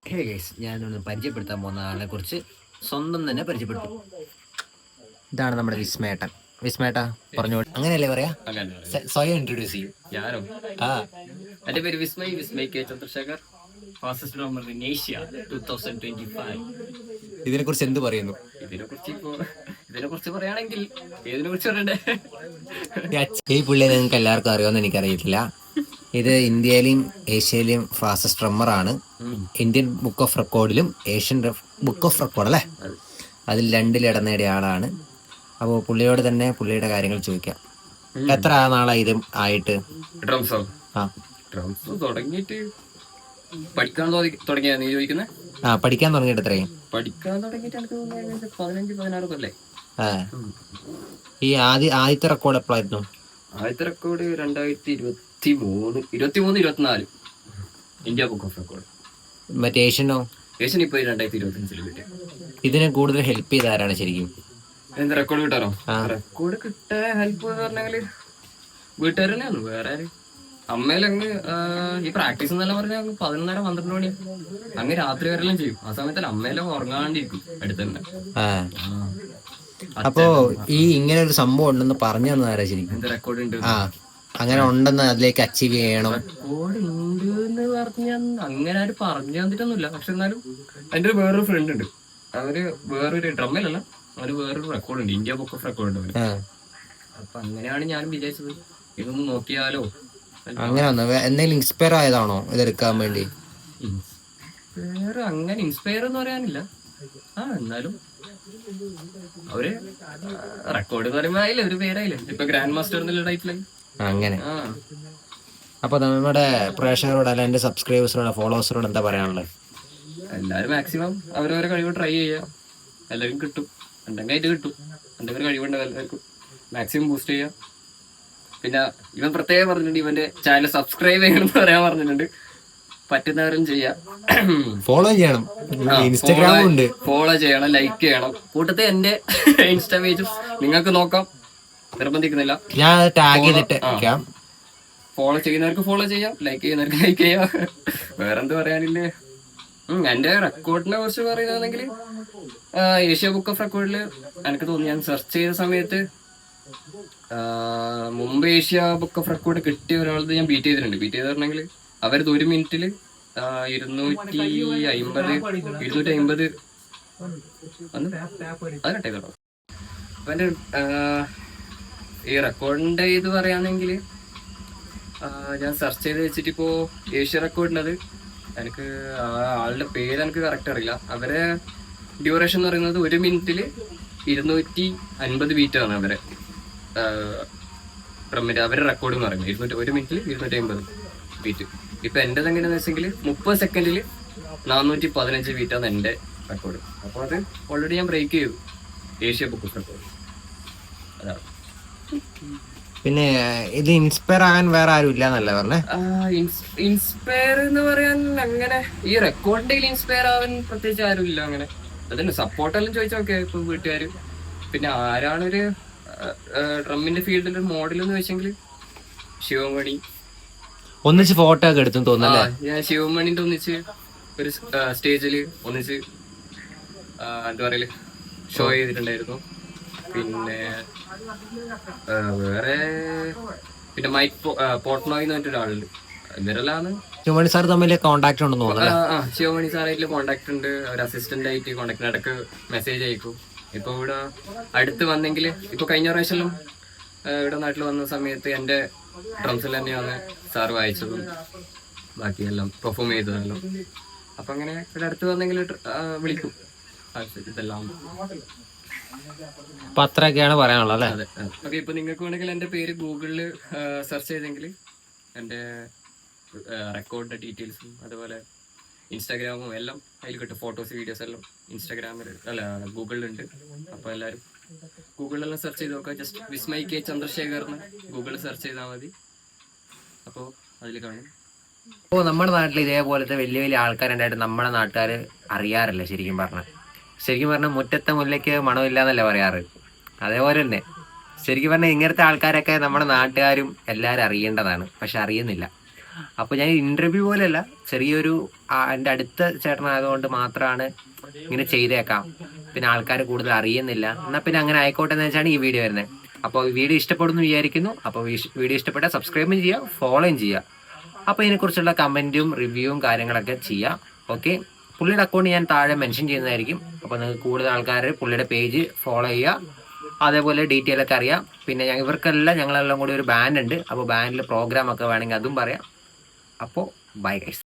Hey guys, ഞാനൊന്ന് പരിചയപ്പെടുത്താൻ പോകുന്ന ആളെ കുറിച്ച് സ്വന്തം തന്നെ പരിചയപ്പെടുത്തും. ഇതാണ് നമ്മുടെ വിസ്മേട്ടൻ. വിസ്മേട്ട പറഞ്ഞു, അങ്ങനെയല്ലേ പറയാ? സ്വയം ഇൻട്രൊഡ്യൂസ് ചെയ്യും. ഞാനോ? എന്റെ പേര് Vismay K Chandrasekhar. Fastest number in Asia 2025. ഇതിനെ കുറിച്ച് എന്ത് പറയുന്നു? ഇതിനെ കുറിച്ച് പറയുകയാണെങ്കിൽ ഏതിനെ കുറിച്ച് പറയണ്ടേ? ഈ പുള്ളിയെ നിങ്ങൾക്ക് എല്ലാവർക്കും അറിയുമെന്ന് എനിക്കറിയത്തില്ല. ഇത് ഇന്ത്യയിലെയും ഏഷ്യയിലെയും ഫാസ്റ്റസ്റ്റ് റമ്മറാണ്. ഇന്ത്യൻ ബുക്ക് ഓഫ് റെക്കോർഡിലും ഏഷ്യൻ ബുക്ക് ഓഫ് റെക്കോർഡ് അല്ലേ, അതിൽ 2 ഇടം നേടിയ ആളാണ്. അപ്പോൾ പുള്ളിയോട് തന്നെ പുള്ളിയുടെ കാര്യങ്ങൾ ചോദിക്കാം. എത്ര നാളായി ഇത് ആയിട്ട്? ഡ്രംസോ? ആ, ഡ്രംസ് തുടങ്ങിയിട്ട് പഠിക്കാൻ തുടങ്ങിയാ നീ ചോദിക്കുന്നത്? പഠിക്കാൻ തുടങ്ങിയിട്ട് എത്രയും? പഠിക്കാൻ തുടങ്ങിയിട്ട് എനിക്ക് 15-16 കൊല്ലേ. ഈ ആദ്യത്തെ റെക്കോർഡ് എപ്പോഴായിരുന്നു? ആദ്യത്തെ record 2023-24 India book of record. മറ്റേ ഏഷ്യനോ? ഏഷ്യൻ ഇപ്പൊ 2025 കിട്ടിയ. ഇതിനെ കൂടുതൽ ഹെൽപ്പ് ചെയ്ത ആരാണ് ശരിക്കും? എന്താ റെക്കോർഡ് കിട്ടാനോ? റെക്കോർഡ് കിട്ടാൻ ഹെൽപ്പ് എന്ന് പറഞ്ഞാല് വീട്ടുകാർ തന്നെയാണ്. വേറെ അമ്മയിലങ്ങ് ഈ പ്രാക്ടീസ് എന്നെല്ലാം പറഞ്ഞാൽ 11:30-12 മണി അങ്ങ് രാത്രി വരെല്ലാം ചെയ്യും. ആ സമയത്തല്ല അമ്മയെല്ലാം ഉറങ്ങാണ്ടിരിക്കും അടുത്ത് തന്നെ. അപ്പോ ഈ ഇങ്ങനെ ഒരു സംഭവം ഉണ്ടെന്ന് പറഞ്ഞു തന്നതാരാ ശരിക്കും? എന്താ റെക്കോർഡ് ഉണ്ട്? അങ്ങനെ ഉണ്ടെന്ന് അതിലേക്ക് അച്ചീവ് ചെയ്യണം. റെക്കോർഡ് ഉണ്ട് എന്ന് പറഞ്ഞാൽ അങ്ങനെ ആരും പറഞ്ഞു തന്നിട്ടൊന്നുമില്ല. പക്ഷെ എന്നാലും എൻ്റെ വേറൊരു ഫ്രണ്ട് ഉണ്ട്. അവര് വേറൊരു ഡ്രമ്മിലല്ല, അവര് വേറൊരു റെക്കോർഡ് ഉണ്ട്, ഇന്ത്യ ബുക്ക് ഓഫ് റെക്കോർഡ് ഉണ്ട്. അപ്പൊ അങ്ങനെയാണ് ഞാനും വിചാരിച്ചത് ഇതൊന്ന് നോക്കിയാലോ. അങ്ങനെ എന്തെങ്കിലും ഇൻസ്പയർ ആയതാണോ ഇതെടുക്കാൻ വേണ്ടി? അങ്ങനെ ഇൻസ്പയർ എന്ന് പറയാനില്ല. എന്നാലും അവര് റെക്കോർഡ് പറയുമ്പോ ആയില്ലേ, ഒരു പേരായില്ലേ, ഇപ്പൊ ഗ്രാൻഡ് മാസ്റ്റർ എന്നുള്ള ടൈറ്റിലായി. അങ്ങനെ അപ്പൊ നമ്മുടെ പ്രേക്ഷകരോട് അല്ല എന്റെ സബ്സ്ക്രൈബേഴ്സിനോട് ഫോളോവേഴ്സിനോട് എന്താ പറയാനുള്ളത്? എല്ലാരും മാക്സിമം അവരവരെ കഴിവ് ട്രൈ ചെയ്യുക. എല്ലാവരും കിട്ടും, എന്തെങ്കിലും ആയിട്ട് കിട്ടും. എന്തെങ്കിലും കഴിവുണ്ട് എല്ലാവർക്കും മാക്സിമം ബൂസ്റ്റ് ചെയ്യുക. പിന്നെ ഇവൻ പ്രത്യേകം പറഞ്ഞിട്ടുണ്ട് ഇവന്റെ ചാനൽ സബ്സ്ക്രൈബ് ചെയ്യണമെന്ന് പറയാൻ പറഞ്ഞിട്ടുണ്ട്. പറ്റുന്നവരും ചെയ്യാം, ഫോളോ ചെയ്യണം, ഇൻസ്റ്റാഗ്രാമും ഉണ്ട്, ഫോളോ ചെയ്യണം, ലൈക്ക് ചെയ്യണം. കൂട്ടത്തെ എന്റെ ഇൻസ്റ്റാ പേജും നിങ്ങൾക്ക് നോക്കാം, നിർബന്ധിക്കുന്നില്ല. ഞാൻ ടാഗ് ചെയ്തിട്ട് ഫോളോ ചെയ്യുന്നവർക്ക് ഫോളോ ചെയ്യാം, ലൈക്ക് ചെയ്യുന്നവർക്ക് ലൈക്ക് ചെയ്യാം. വേറെന്ത് പറയാനില്ലേ? എന്റെ റെക്കോർഡിനെ കുറിച്ച് പറയുന്നതെങ്കിൽ ഏഷ്യ ബുക്ക് ഓഫ് റെക്കോർഡിൽ എനിക്ക് തോന്നി, ഞാൻ സെർച്ച് ചെയ്ത സമയത്ത് മുമ്പ് ഏഷ്യ ബുക്ക് ഓഫ് റെക്കോർഡ് കിട്ടിയ ഒരാളത് ഞാൻ ബീറ്റ് ചെയ്തിട്ടുണ്ട്. ബീറ്റ് ചെയ്തിട്ടുണ്ടെങ്കിൽ അവരത് 1 മിനിറ്റില് 250 അതിനട്ടെ കേട്ടോ. അപ്പൊ എന്റെ ഈ റെക്കോർഡിന്റെ ഇത് പറയാണെങ്കിൽ ഞാൻ സെർച്ച് ചെയ്ത് വെച്ചിട്ടിപ്പോ ഏഷ്യ റെക്കോർഡിനത് എനിക്ക് ആളുടെ പേര് എനിക്ക് കറക്റ്റ് അറിയില്ല. അവരെ ഡ്യൂറേഷൻ എന്ന് പറയുന്നത് 1 മിനിറ്റില് 250 ബീറ്റാണ് അവരെ ഡ്രമ്മിന്റെ അവരെ റെക്കോർഡ് എന്ന് പറയുന്നത്. 1 മിനിറ്റിൽ 250 ബീറ്റ്. ഇപ്പൊ എന്റേത് എങ്ങനെയാന്ന് വെച്ചെങ്കിൽ 30 സെക്കൻഡിൽ 415 ബീറ്റാണ് എന്റെ റെക്കോർഡ്. അപ്പൊ അത് ഓൾറെഡി ഞാൻ ബ്രേക്ക് ചെയ്തു ഏഷ്യ ബുക്ക് റെക്കോർഡ്. അതാണ്. പിന്നെ ഇത് ഇൻസ്പയർ ആകാൻ വേറെ ആരും ഇല്ലാന്നല്ലേ പറഞ്ഞേ? ഇൻസ്പയർ എന്ന് പറയാൻ അങ്ങനെ ഈ റെക്കോർഡിന്റെ ഇൻസ്പയർ ആവാൻ പ്രത്യേകിച്ച് ആരും ഇല്ല. അങ്ങനെ അതന്നെ സപ്പോർട്ടെല്ലാം ചോദിച്ചാൽ ഓക്കെ. ഇപ്പൊ വീട്ടുകാര് പിന്നെ ആരാണൊരു ഡ്രമ്മിന്റെ ഫീൽഡിൽ ഒരു മോഡൽ എന്ന് വെച്ചെങ്കിൽ ശിവമണി. ഒന്നിച്ച് ഫോട്ടോ ഒക്കെ എടുത്തു തോന്നുന്നല്ലേ? ഞാൻ ശിവമണിന്റെ ഒന്നിച്ച് ഒരു സ്റ്റേജില് ഒന്നിച്ച് എന്താ പറയല് ഷോ ചെയ്തിട്ടുണ്ടായിരുന്നു. പിന്നെ വേറെ പിന്നെ മൈക്ക് പോർട്ട്നോയ് എന്ന് പറഞ്ഞിട്ട് ഒരാളുണ്ട്. ഇവരെല്ലാം ശിവമണി സാർ തമ്മിൽ കോണ്ടാക്ട് ഉണ്ടെന്ന് തോന്നുന്നു. ശിവമണി സാറായിട്ട് കോണ്ടാക്ട് ഉണ്ട്. ഒരു അസിസ്റ്റന്റ് ആയിട്ട് കോണ്ടാക്ട്, ഇടക്ക് മെസ്സേജ് അയക്കും. ഇപ്പൊ ഇവിടെ അടുത്ത് വന്നെങ്കിൽ ഇപ്പൊ കഴിഞ്ഞ പ്രാവശ്യം ഇവിടെ നാട്ടിൽ വന്ന സമയത്ത് എന്റെ ഡ്രംസിൽ തന്നെയാണ് സാർ വായിച്ചതും ബാക്കിയെല്ലാം പെർഫോം ചെയ്തതെല്ലാം. അപ്പൊ അങ്ങനെ ഇവിടെ അടുത്ത് വന്നെങ്കിൽ വിളിക്കും ഇതെല്ലാം. അപ്പൊ അത്രയൊക്കെയാണ് പറയാനുള്ളത് അല്ലേ? അതെ. ഓക്കെ, ഇപ്പൊ നിങ്ങൾക്ക് വേണമെങ്കിൽ എന്റെ പേര് ഗൂഗിളിൽ സെർച്ച് ചെയ്തെങ്കിൽ എന്റെ റെക്കോർഡിന്റെ ഡീറ്റെയിൽസും അതുപോലെ ഇൻസ്റ്റാഗ്രാമും എല്ലാം അതിൽ കിട്ടും. ഫോട്ടോസ് വീഡിയോസ് എല്ലാം ഇൻസ്റ്റാഗ്രാമിൽ ഗൂഗിളിലുണ്ട്. അപ്പൊ എല്ലാവരും ഗൂഗിളിലെല്ലാം സെർച്ച് ചെയ്ത് നോക്കുക. ജസ്റ്റ് വിസ്മയ് കെ ചന്ദ്രശേഖർ എന്ന് ഗൂഗിളിൽ സെർച്ച് ചെയ്താൽ മതി. അപ്പോൾ അതിൽ കാണും. അപ്പോൾ നമ്മുടെ നാട്ടിൽ ഇതേപോലത്തെ വലിയ വലിയ ആൾക്കാരുണ്ടായിട്ട് നമ്മുടെ നാട്ടുകാർ അറിയാറില്ല. ശരിക്കും പറഞ്ഞാൽ മുറ്റത്തെ മുല്ലയ്ക്ക് മണമില്ല എന്നല്ലേ പറയാറ്. അതേപോലെ തന്നെ ശരിക്കും പറഞ്ഞാൽ ഇങ്ങനത്തെ ആൾക്കാരൊക്കെ നമ്മുടെ നാട്ടുകാരും എല്ലാവരും അറിയേണ്ടതാണ്, പക്ഷെ അറിയുന്നില്ല. അപ്പോൾ ഞാൻ ഇൻ്റർവ്യൂ പോലെയല്ല, ചെറിയൊരു എൻ്റെ അടുത്ത ചേട്ടനായതുകൊണ്ട് മാത്രമാണ് ഇങ്ങനെ ചെയ്തേക്കാം, പിന്നെ ആൾക്കാർ കൂടുതൽ അറിയുന്നില്ല, എന്നാൽ പിന്നെ അങ്ങനെ ആയിക്കോട്ടെ എന്ന് വെച്ചാണ് ഈ വീഡിയോ വരുന്നത്. അപ്പോൾ ഈ വീഡിയോ ഇഷ്ടപ്പെടുന്നു വിചാരിക്കുന്നു. അപ്പോൾ വീഡിയോ ഇഷ്ടപ്പെട്ടാൽ സബ്സ്ക്രൈബും ചെയ്യുക, ഫോളോയും ചെയ്യുക. അപ്പോൾ ഇതിനെക്കുറിച്ചുള്ള കമൻറ്റും റിവ്യൂവും കാര്യങ്ങളൊക്കെ ചെയ്യാം. ഓക്കെ, പുള്ളിയുടെ അക്കൗണ്ട് ഞാൻ താഴെ മെൻഷൻ ചെയ്യുന്നതായിരിക്കും. അപ്പോൾ നിങ്ങൾക്ക് കൂടുതൽ ആൾക്കാർ പുള്ളിയുടെ പേജ് ഫോളോ ചെയ്യുക, അതേപോലെ ഡീറ്റെയിൽ ഒക്കെ അറിയാം. പിന്നെ ഞങ്ങളെല്ലാം കൂടി ഒരു ബാൻഡ് ഉണ്ട്. അപ്പോൾ ബാൻഡിൽ പ്രോഗ്രാം ഒക്കെ വേണമെങ്കിൽ അതും പറയാം. അപ്പോൾ ബൈ ഗൈസ്.